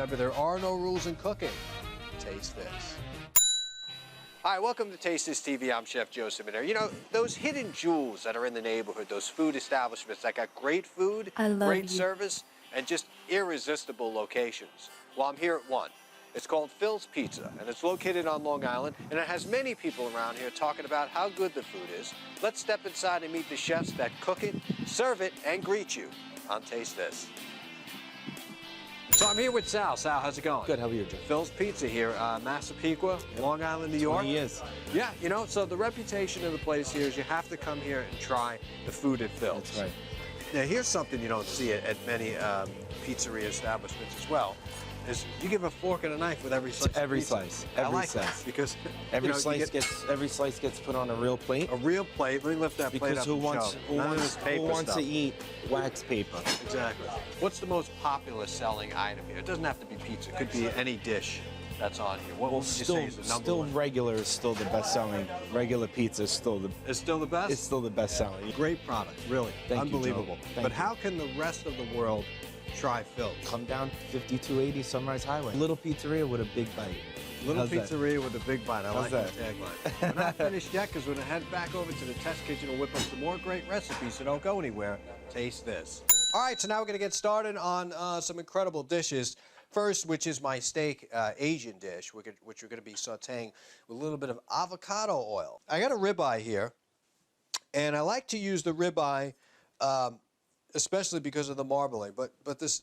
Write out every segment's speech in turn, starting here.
Remember, there are no rules in cooking. Taste this. Hi, welcome to Taste This TV. I'm Chef Joe Ciminera. You know, those hidden jewels that are in the neighborhood, those food establishments that got great food, great service, and just irresistible locations. Well, I'm here at one. It's called Phil's Pizza, and it's located on Long Island, and it has many people around here talking about how good the food is. Let's step inside and meet the chefs that cook it, serve it, and greet you on Taste This. So I'm here with Sal. Sal, how's it going? Good, how are you, Joe? Phil's Pizza here, Massapequa, Long Island, New York. 20 years. Yeah, you know, so the reputation of the place here is you have to come here and try the food at Phil's. That's right. Now, here's something you don't see at many pizzeria establishments as well, is you give a fork and a knife with every slice. Every slice. Every slice. That because every slice gets put on a real plate. A real plate. Let me lift that plate up. Because who wants to eat wax paper? Exactly. What's the most popular selling item here? It doesn't have to be pizza. It could be any dish that's on here. What would you say is the number one? Regular is still the best selling. Regular pizza is still the. It's still the best. It's still the best selling. Great product, really. Unbelievable. But how can the rest of the world try Phil's? Come down 5280 Sunrise Highway. Little pizzeria with a big bite. Little pizzeria with a big bite. I like that tagline. We're not finished yet because we're going to head back over to the test kitchen and whip up some more great recipes, so don't go anywhere. Taste this. All right, so now we're going to get started on some incredible dishes. First, which is my steak Asian dish, which we're going to be sauteing with a little bit of avocado oil. I got a ribeye here, and I like to use the ribeye especially because of the marbling. But this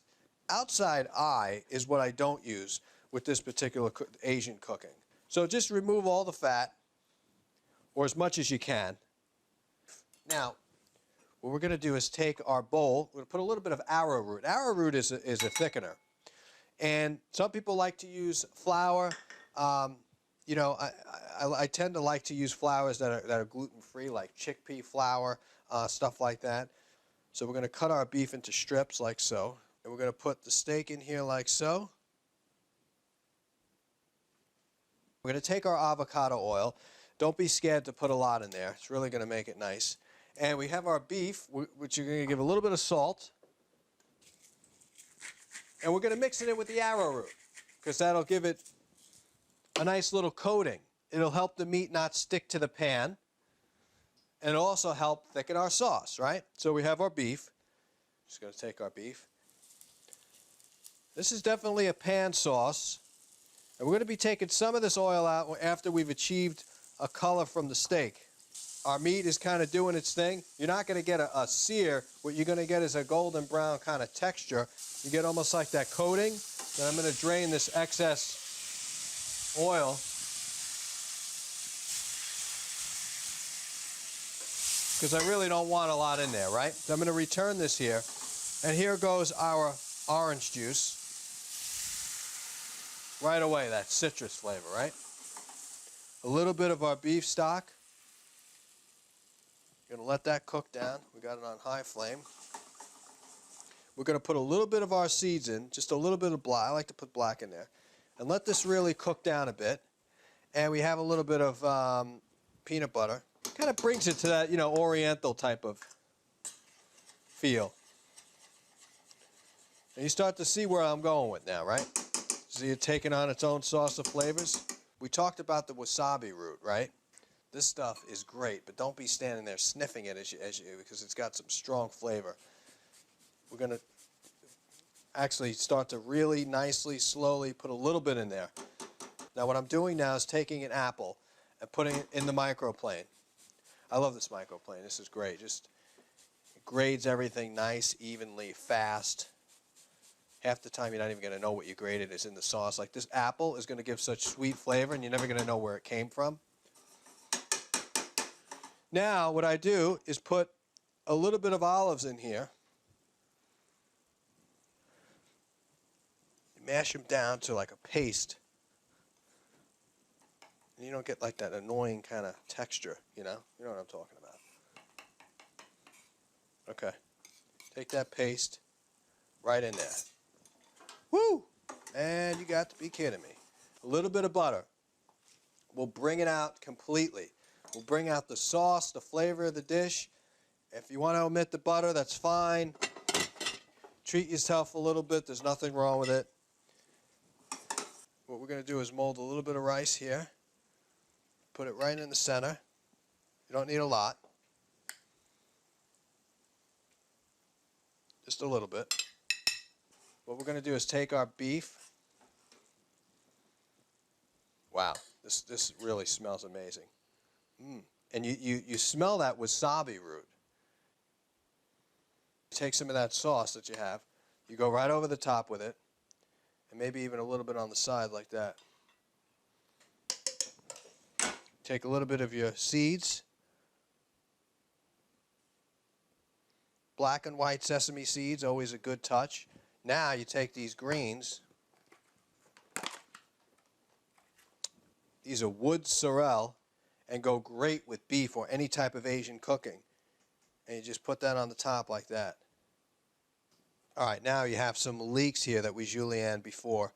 outside eye is what I don't use with this particular Asian cooking. So just remove all the fat, or as much as you can. Now, what we're going to do is take our bowl. We're going to put a little bit of arrowroot. Arrowroot is a thickener. And some people like to use flour. You know, I tend to like to use flours that are gluten-free, like chickpea flour, stuff like that. So we're going to cut our beef into strips like so. And we're going to put the steak in here like so. We're going to take our avocado oil. Don't be scared to put a lot in there. It's really going to make it nice. And we have our beef, which you're going to give a little bit of salt. And we're going to mix it in with the arrowroot, because that'll give it a nice little coating. It'll help the meat not stick to the pan. And it'll also help thicken our sauce, right? So we have our beef. Just going to take our beef. This is definitely a pan sauce. And we're going to be taking some of this oil out after we've achieved a color from the steak. Our meat is kind of doing its thing. You're not going to get a sear. What you're going to get is a golden brown kind of texture. You get almost like that coating. Then I'm going to drain this excess oil. Because I really don't want a lot in there, right? So I'm going to return this here. And here goes our orange juice. Right away, that citrus flavor, right? A little bit of our beef stock. Going to let that cook down. We got it on high flame. We're going to put a little bit of our seeds in, just a little bit of black. I like to put black in there. And let this really cook down a bit. And we have a little bit of peanut butter. Kind of brings it to that, you know, oriental type of feel. And you start to see where I'm going with now, right? See it taking on its own sauce of flavors. We talked about the wasabi root, right? This stuff is great, but don't be standing there sniffing it because it's got some strong flavor. We're going to actually start to really nicely, slowly put a little bit in there. Now what I'm doing now is taking an apple and putting it in the microplane. I love this microplane. This is great. Just it grades everything nice, evenly, fast. Half the time you're not even going to know what you graded is in the sauce. Like this apple is going to give such sweet flavor and you're never going to know where it came from. Now what I do is put a little bit of olives in here. Mash them down to like a paste. And you don't get like that annoying kind of texture, you know? You know what I'm talking about. Okay. Take that paste right in there. Woo! And you got to be kidding me. A little bit of butter. We'll bring it out completely. We'll bring out the sauce, the flavor of the dish. If you want to omit the butter, that's fine. Treat yourself a little bit. There's nothing wrong with it. what we're going to do is mold a little bit of rice here. Put it right in the center. You don't need a lot. Just a little bit. What we're going to do is take our beef. Wow, this really smells amazing. And you smell that wasabi root. Take some of that sauce that you have. You go right over the top with it. And maybe even a little bit on the side like that. Take a little bit of your seeds. Black and white sesame seeds, always a good touch. Now you take these greens. These are wood sorrel and go great with beef or any type of Asian cooking. And you just put that on the top like that. All right, now you have some leeks here that we julienne before.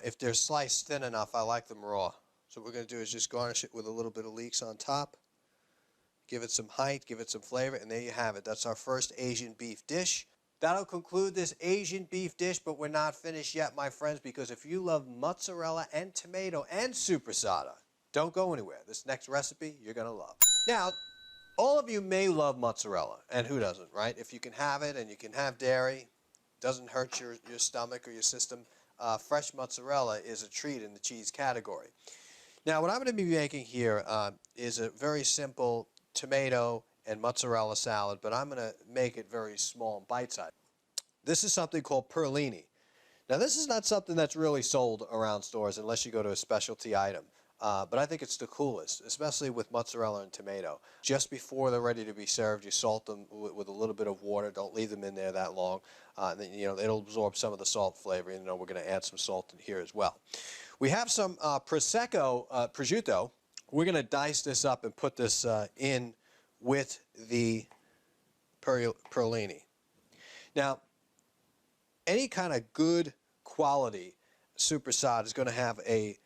If they're sliced thin enough, I like them raw. So what we're going to do is just garnish it with a little bit of leeks on top. Give it some height, give it some flavor, and there you have it. That's our first Asian beef dish. That'll conclude this Asian beef dish, but we're not finished yet, my friends, because if you love mozzarella and tomato and supersada, don't go anywhere. This next recipe you're going to love. Now, all of you may love mozzarella, and who doesn't, right? If you can have it and you can have dairy, doesn't hurt your stomach or your system, fresh mozzarella is a treat in the cheese category. Now, what I'm going to be making here is a very simple tomato and mozzarella salad, but I'm going to make it very small and bite-sized. This is something called perlini. Now, this is not something that's really sold around stores unless you go to a specialty item, but I think it's the coolest, especially with mozzarella and tomato. Just before they're ready to be served, you salt them with a little bit of water. Don't leave them in there that long. Then, it'll absorb some of the salt flavor. We're going to add some salt in here as well. We have some prosciutto. We're going to dice this up and put this in with the perlini. Now, any kind of good quality supersada is going to have a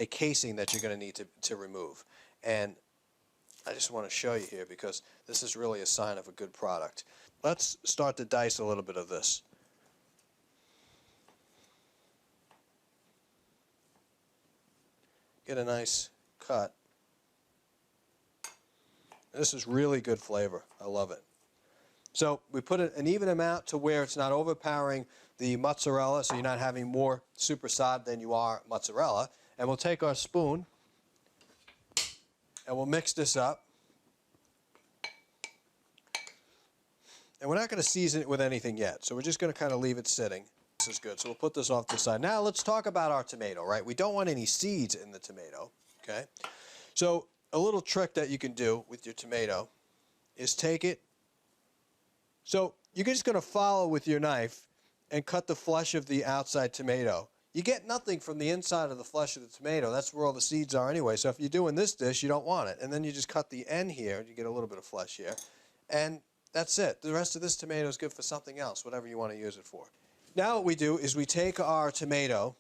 casing that you're going to need to remove. And I just want to show you here because this is really a sign of a good product. Let's start to dice a little bit of this. Get a nice cut. This is really good flavor. I love it. So we put an even amount to where it's not overpowering the mozzarella, so you're not having more supersada than you are mozzarella. And we'll take our spoon and we'll mix this up. And we're not going to season it with anything yet, so we're just going to kind of leave it sitting. This is good, so we'll put this off to the side. Now let's talk about our tomato, right? We don't want any seeds in the tomato, okay? So a little trick that you can do with your tomato is take it. So you're just going to follow with your knife and cut the flesh of the outside tomato. You get nothing from the inside of the flesh of the tomato. That's where all the seeds are anyway. So if you're doing this dish, you don't want it. And then you just cut the end here. You get a little bit of flesh here. And that's it. The rest of this tomato is good for something else, whatever you want to use it for. Now what we do is we take our tomato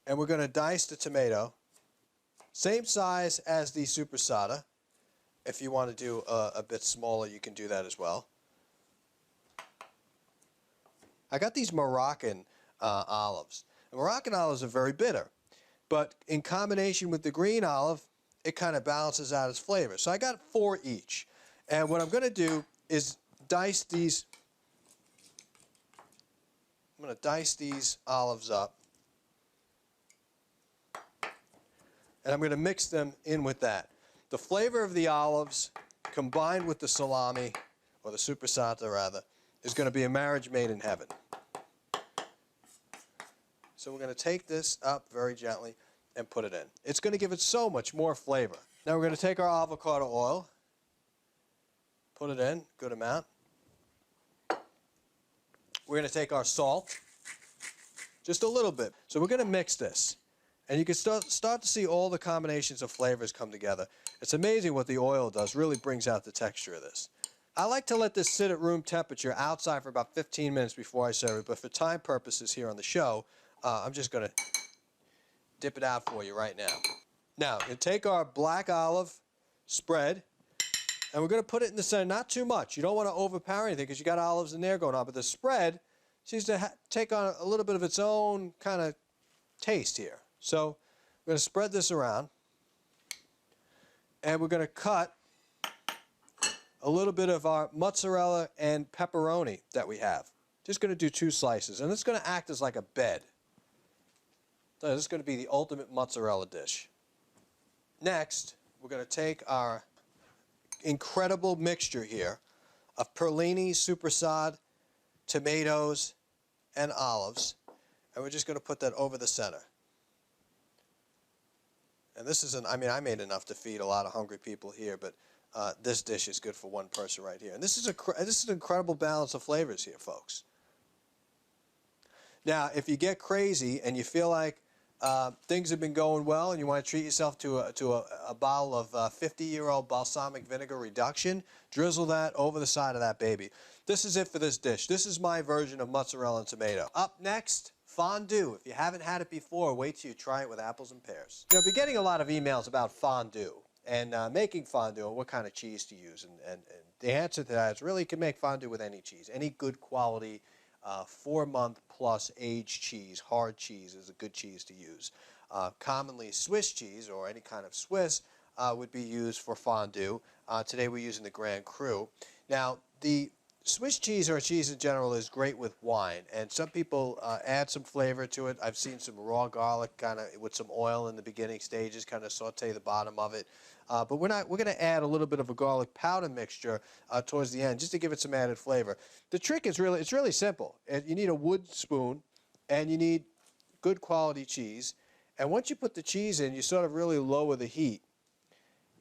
and we're going to dice the tomato. Same size as the supersada. If you want to do a bit smaller, you can do that as well. I got these Moroccan olives. The Moroccan olives are very bitter, but in combination with the green olive, it kind of balances out its flavor. So I got 4 each. And what I'm going to do is dice these. I'm going to dice these olives up. And I'm going to mix them in with that. The flavor of the olives combined with the salami, or the supersata rather, is going to be a marriage made in heaven. So we're going to take this up very gently and put it in. It's going to give it so much more flavor. Now we're going to take our avocado oil, put it in, good amount. We're going to take our salt, just a little bit. So we're going to mix this. And you can start to see all the combinations of flavors come together. It's amazing what the oil does, really brings out the texture of this. I like to let this sit at room temperature outside for about 15 minutes before I serve it, but for time purposes here on the show, I'm just going to dip it out for you right now. Now, we'll take our black olive spread, and we're going to put it in the center, not too much. You don't want to overpower anything because you got olives in there going on, but the spread seems to take on a little bit of its own kind of taste here. So we're going to spread this around, and we're going to cut a little bit of our mozzarella and pepperoni that we have. Just going to do 2 slices, and it's going to act as like a bed. So this is going to be the ultimate mozzarella dish. Next, we're going to take our incredible mixture here of perlini, supersad, tomatoes, and olives, and we're just going to put that over the center. And this isn't, I mean, I made enough to feed a lot of hungry people here, but this dish is good for one person right here. And this is an incredible balance of flavors here, folks. Now, if you get crazy and you feel like things have been going well and you want to treat yourself to a bottle of 50-year-old balsamic vinegar reduction, drizzle that over the side of that baby. This is it for this dish. This is my version of mozzarella and tomato. Up next, fondue. If you haven't had it before, wait till you try it with apples and pears. You know, I've been getting a lot of emails about fondue and making fondue and what kind of cheese to use. And the answer to that is really you can make fondue with any cheese. Any good quality 4-month-plus aged cheese, hard cheese, is a good cheese to use. Commonly Swiss cheese or any kind of Swiss would be used for fondue. Today we're using the Grand Cru. Now, the Swiss cheese or cheese in general is great with wine, and some people add some flavor to it. I've seen some raw garlic kind of with some oil in the beginning stages, kind of saute the bottom of it. But we're going to add a little bit of a garlic powder mixture towards the end, just to give it some added flavor. The trick is it's really simple. You need a wood spoon, and you need good quality cheese. And once you put the cheese in, you sort of really lower the heat,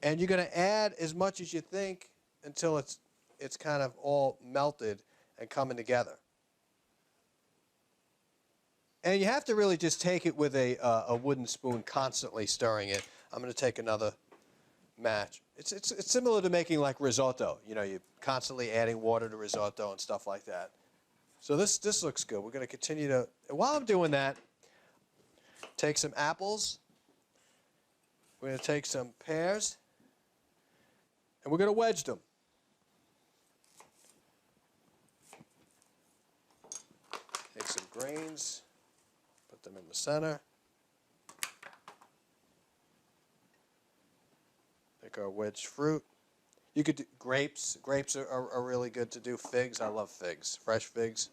and you're going to add as much as you think until it's kind of all melted and coming together. And you have to really just take it with a wooden spoon, constantly stirring it. I'm going to take another match. It's similar to making like risotto. You know, you're constantly adding water to risotto and stuff like that. So this looks good. We're going to continue to, while I'm doing that, take some apples. We're going to take some pears, and we're going to wedge them. Take some grains, put them in the center. Take our wedged fruit. You could do grapes. Grapes are really good to do. Figs, I love figs. Fresh figs.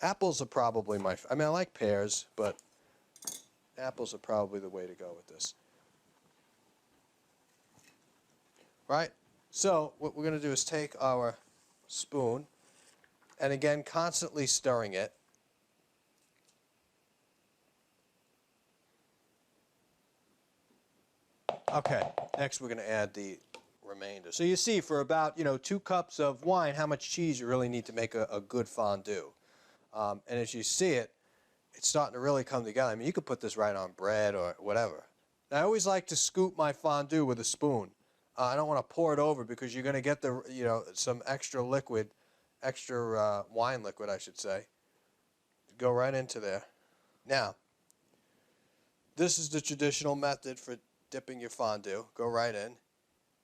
Apples are probably I mean, I like pears, but apples are probably the way to go with this. Right? So what we're going to do is take our spoon, and again, constantly stirring it. Okay, next we're going to add the remainder. So you see, for about 2 cups of wine, how much cheese you really need to make a good fondue. And as you see it, it's starting to really come together. I mean, you could put this right on bread or whatever. Now, I always like to scoop my fondue with a spoon. I don't want to pour it over because you're going to get some extra liquid, wine liquid, I should say. Go right into there. Now, this is the traditional method for dipping your fondue. Go right in,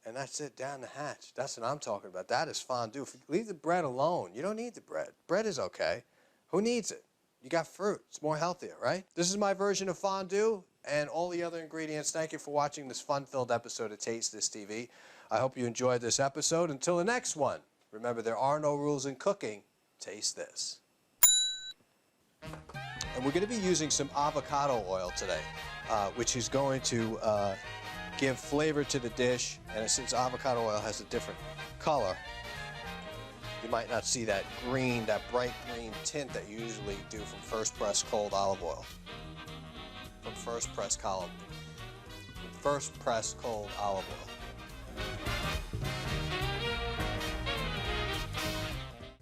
and that's it, down the hatch. That's what I'm talking about. That is fondue. Leave the bread alone. You don't need the bread. Bread is okay. Who needs it? You got fruit. It's more healthier, right? This is my version of fondue and all the other ingredients. Thank you for watching this fun-filled episode of Taste This TV. I hope you enjoyed this episode. Until the next one, remember, there are no rules in cooking. Taste this. And we're going to be using some avocado oil today, which is going to give flavor to the dish. And since avocado oil has a different color, you might not see that green, that bright green tint that you usually do from first press cold olive oil. From first press cold olive oil.